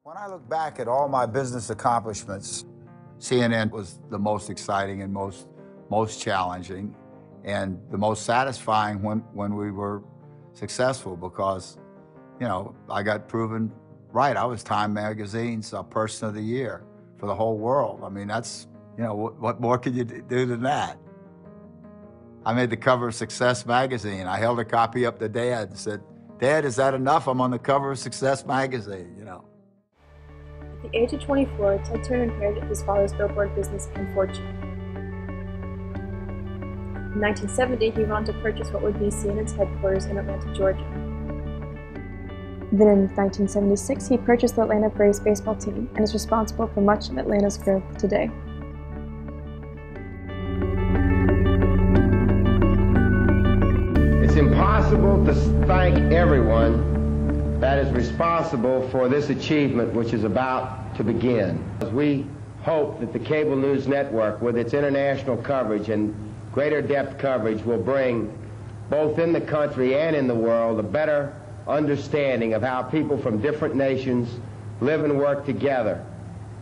When I look back at all my business accomplishments, CNN was the most exciting and most challenging and the most satisfying when we were successful because, you know, I got proven right. I was Time Magazine's Person of the Year for the whole world. I mean, that's, you know, what more could you do than that? I made the cover of Success Magazine. I held a copy up to Dad and said, "Dad, is that enough? I'm on the cover of Success Magazine," you know. At the age of 24, Ted Turner inherited his father's billboard business and fortune. In 1970, he went on to purchase what would be CNN's headquarters in Atlanta, Georgia. Then in 1976, he purchased the Atlanta Braves baseball team and is responsible for much of Atlanta's growth today. It's impossible to thank everyone that is responsible for this achievement which is about to begin. We hope that the cable news network, with its international coverage and greater depth coverage, will bring, both in the country and in the world, a better understanding of how people from different nations live and work together,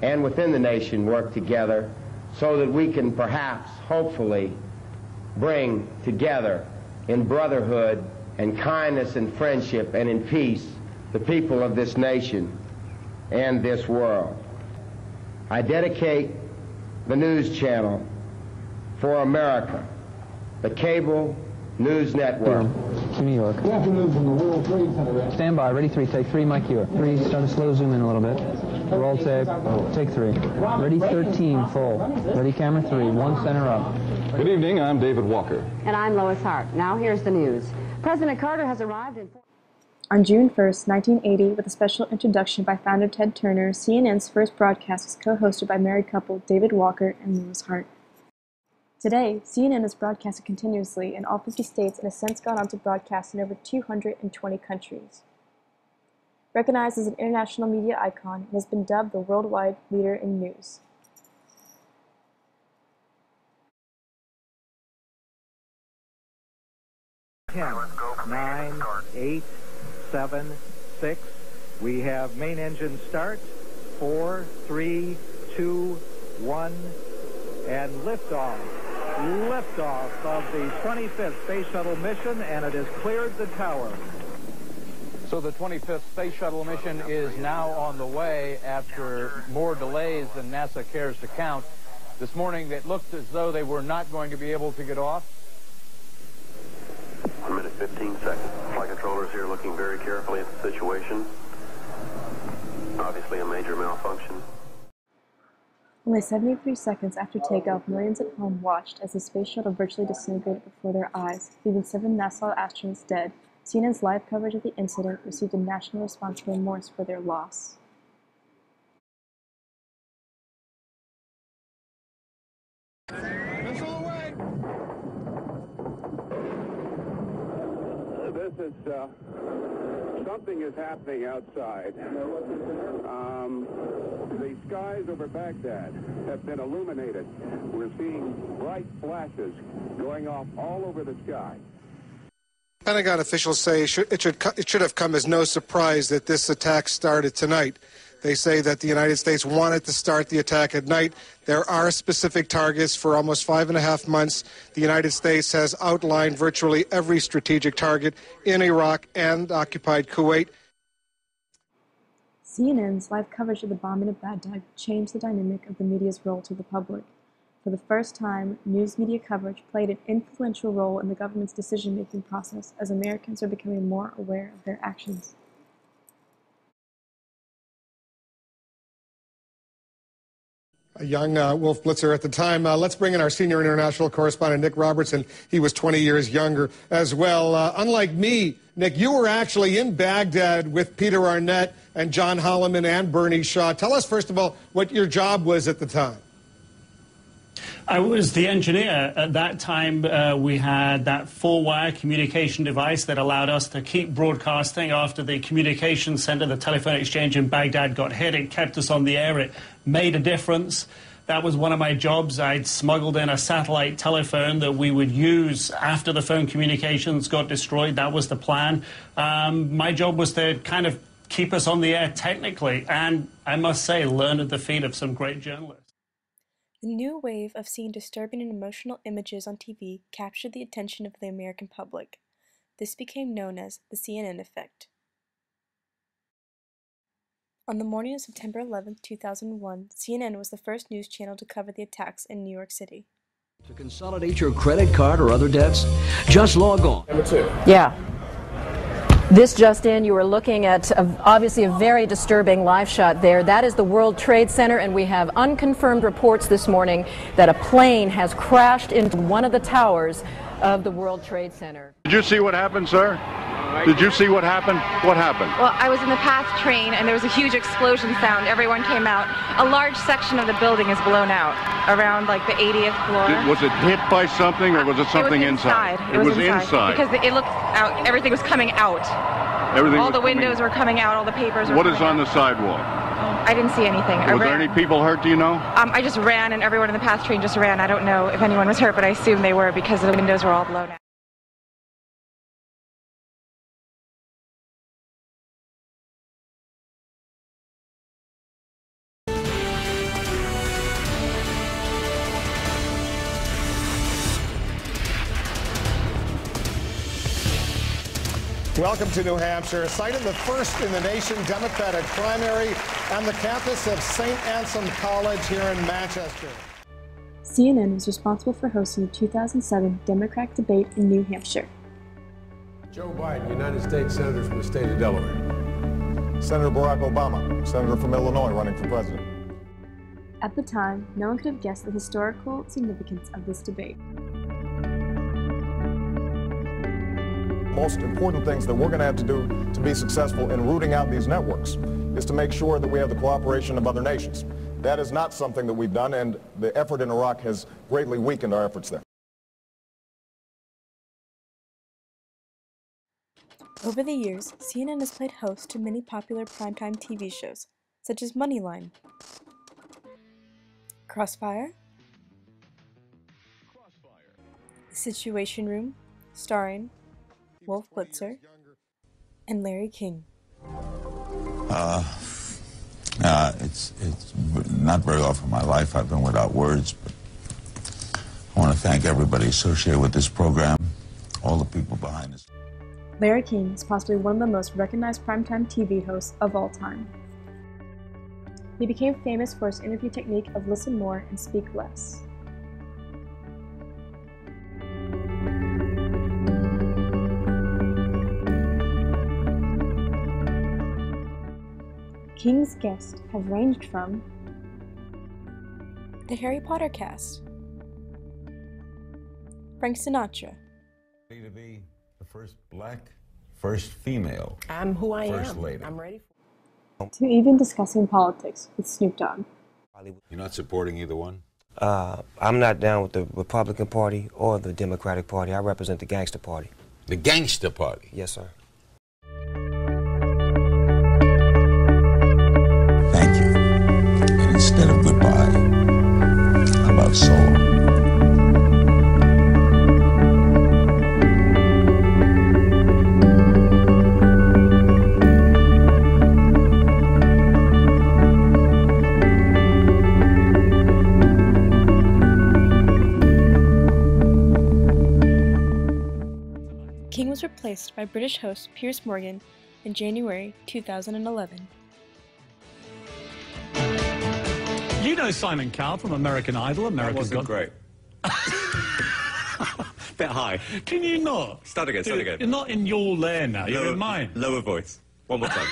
and within the nation work together, so that we can perhaps, hopefully, bring together in brotherhood and kindness and friendship and in peace the people of this nation and this world. I dedicate the news channel for America, the cable news network. To New York. Good afternoon from the World Trade Center. Stand by. Ready, 3. Take 3. Mike here. 3. Start to slow zoom in a little bit. Roll tape. Take 3. Ready, 13. Full. Ready, camera 3. 1 center up. Good evening. I'm David Walker. And I'm Lois Hart. Now here's the news. President Carter has arrived in... On June 1st, 1980, with a special introduction by founder Ted Turner, CNN's first broadcast was co-hosted by married couple David Walker and Lois Hart. Today, CNN is broadcasted continuously in all 50 states and has since gone on to broadcast in over 220 countries. Recognized as an international media icon, it has been dubbed the worldwide leader in news. Ten, 9, 8, 7, 6. We have main engine start. 4, 3, 2, 1, and liftoff. Liftoff of the 25th Space Shuttle mission, and it has cleared the tower. So the 25th Space Shuttle mission is now on the way after more delays than NASA cares to count. This morning, it looked as though they were not going to be able to get off. 1 minute, 15 seconds. Flight controllers here looking very carefully at the situation. Obviously a major malfunction. Only 73 seconds after takeoff, millions at home watched as the space shuttle virtually disintegrated before their eyes, leaving 7 NASA astronauts dead. CNN's live coverage of the incident received a national response to remorse for their loss. Something is happening outside. The skies over Baghdad have been illuminated. We're seeing bright flashes going off all over the sky. Pentagon officials say it should have come as no surprise that this attack started tonight. They say that the United States wanted to start the attack at night. There are specific targets. For almost 5.5 months, the United States has outlined virtually every strategic target in Iraq and occupied Kuwait. CNN's live coverage of the bombing of Baghdad changed the dynamic of the media's role to the public. For the first time, news media coverage played an influential role in the government's decision-making process as Americans are becoming more aware of their actions. A young Wolf Blitzer at the time. Let's bring in our senior international correspondent, Nick Robertson. He was 20 years younger as well. Unlike me, Nick, you were actually in Baghdad with Peter Arnett and John Holloman and Bernie Shaw. Tell us, first of all, what your job was at the time. I was the engineer. At that time, we had that 4-wire communication device that allowed us to keep broadcasting after the communication center, the telephone exchange in Baghdad, got hit. It kept us on the air. It made a difference. That was one of my jobs. I'd smuggled in a satellite telephone that we would use after the phone communications got destroyed. That was the plan. My job was to kind of keep us on the air technically, and I must say, learn at the feet of some great journalists. The new wave of seeing disturbing and emotional images on TV captured the attention of the American public. This became known as the CNN effect. On the morning of September 11, 2001, CNN was the first news channel to cover the attacks in New York City. To consolidate your credit card or other debts, just log on. Number 2. Yeah. This just in, you were looking at obviously a very disturbing live shot there. That is the World Trade Center, and we have unconfirmed reports this morning that a plane has crashed into one of the towers of the World Trade Center. Did you see what happened, sir? Did you see what happened? What happened? Well, I was in the PATH train, and there was a huge explosion sound. Everyone came out. A large section of the building is blown out, around like the 80th floor. Was it hit by something, or was it something inside? It was inside. Because it looked out, everything was coming out. All the windows were coming out, all the papers were What coming is on out. the sidewalk? I didn't see anything. Was there any people hurt, do you know? I just ran, and everyone in the PATH train just ran. I don't know if anyone was hurt, but I assume they were because the windows were all blown out. Welcome to New Hampshire, site of the first in the nation Democratic primary on the campus of St. Anselm College here in Manchester. CNN was responsible for hosting the 2007 Democratic debate in New Hampshire. Joe Biden, United States Senator from the state of Delaware. Senator Barack Obama, Senator from Illinois, running for president. At the time, no one could have guessed the historical significance of this debate. Most important things that we're going to have to do to be successful in rooting out these networks is to make sure that we have the cooperation of other nations. That is not something that we've done, and the effort in Iraq has greatly weakened our efforts there. Over the years, CNN has played host to many popular primetime TV shows, such as Moneyline, Crossfire, The Situation Room, starring Wolf Blitzer, and Larry King. It's not very often in my life I've been without words, but I want to thank everybody associated with this program, all the people behind this. Larry King is possibly one of the most recognized primetime TV hosts of all time. He became famous for his interview technique of listen more and speak less. King's guests have ranged from the Harry Potter cast, Frank Sinatra, To be the first black, first female. I'm who I first am. lady. I'm ready to even discussing politics with Snoop Dogg. You're not supporting either one? I'm not down with the Republican Party or the Democratic Party. I represent the Gangster Party. The Gangster Party? Yes, sir. Thank you. And instead of goodbye, how about soul? King was replaced by British host Piers Morgan in January 2011. You know Simon Cowell from American Idol, America's Got... great. Bit high. Can you not? Start again, start again. You're not in your lair now, you're in mine. Lower voice. One more time.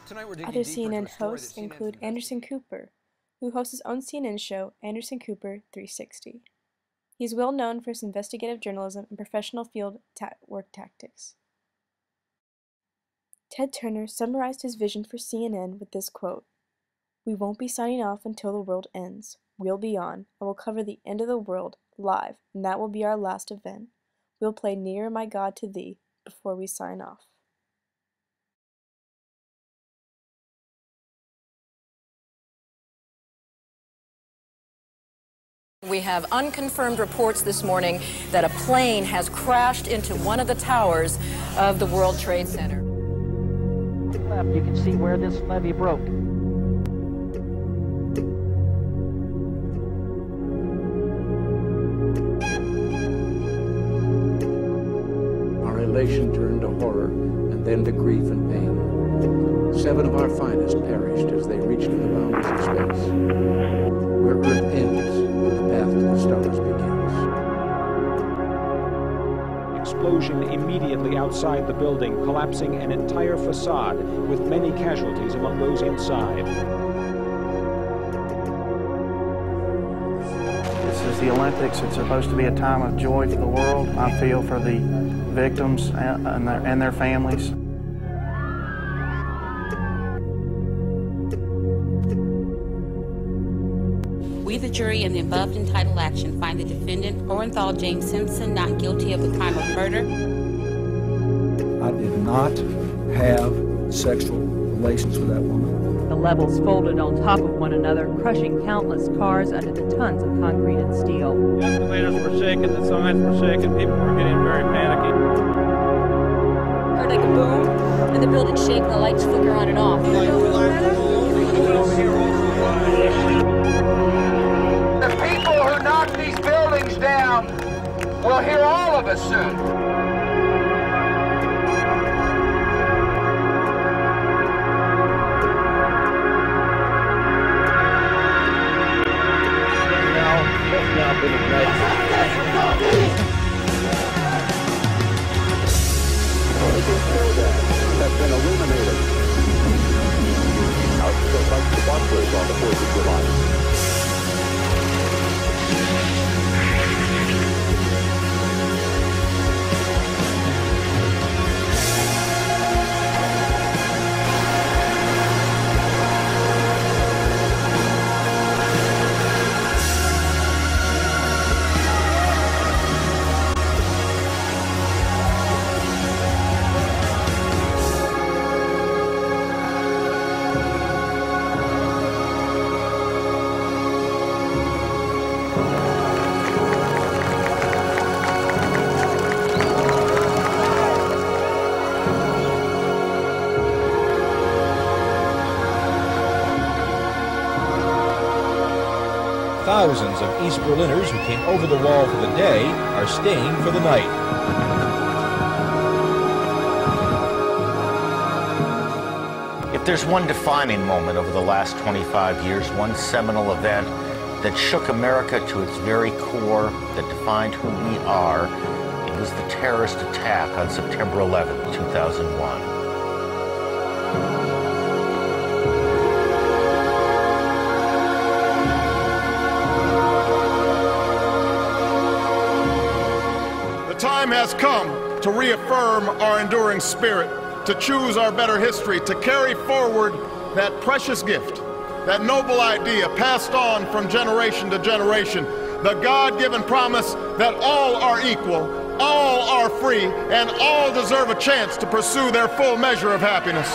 Other CNN hosts include Anderson Cooper, who hosts his own CNN show, Anderson Cooper 360. He is well known for his investigative journalism and professional field work tactics. Ted Turner summarized his vision for CNN with this quote, "We won't be signing off until the world ends. We'll be on, and we'll cover the end of the world live, and that will be our last event. We'll play Nearer My God to Thee before we sign off." We have unconfirmed reports this morning that a plane has crashed into one of the towers of the World Trade Center. Left, you can see where this levee broke. Our elation turned to horror and then to grief and pain. 7 of our finest perished as they reached the boundaries of space. Where Earth ends, the path to the stars begins. Explosion immediately outside the building, collapsing an entire facade with many casualties among those inside. This is the Olympics. It's supposed to be a time of joy for the world. I feel for the victims and their families. We, the jury, in the above entitled action, find the defendant, Orenthal James Simpson, not guilty of the crime of murder. I did not have sexual relations with that woman. The levels folded on top of one another, crushing countless cars under the tons of concrete and steel. The escalators were shaking, the signs were shaking, people were getting very panicky. Heard like a boom, and the building shake, and the lights flicker on and off. The people who knock these buildings down will hear all of us soon. Have been illuminated. Just like the bunkers on the 4th of July. Thousands of East Berliners who came over the wall for the day are staying for the night. If there's one defining moment over the last 25 years, one seminal event that shook America to its very core, that defined who we are, it was the terrorist attack on September 11, 2001. The time has come to reaffirm our enduring spirit, to choose our better history, to carry forward that precious gift, that noble idea passed on from generation to generation, the God-given promise that all are equal, all are free, and all deserve a chance to pursue their full measure of happiness.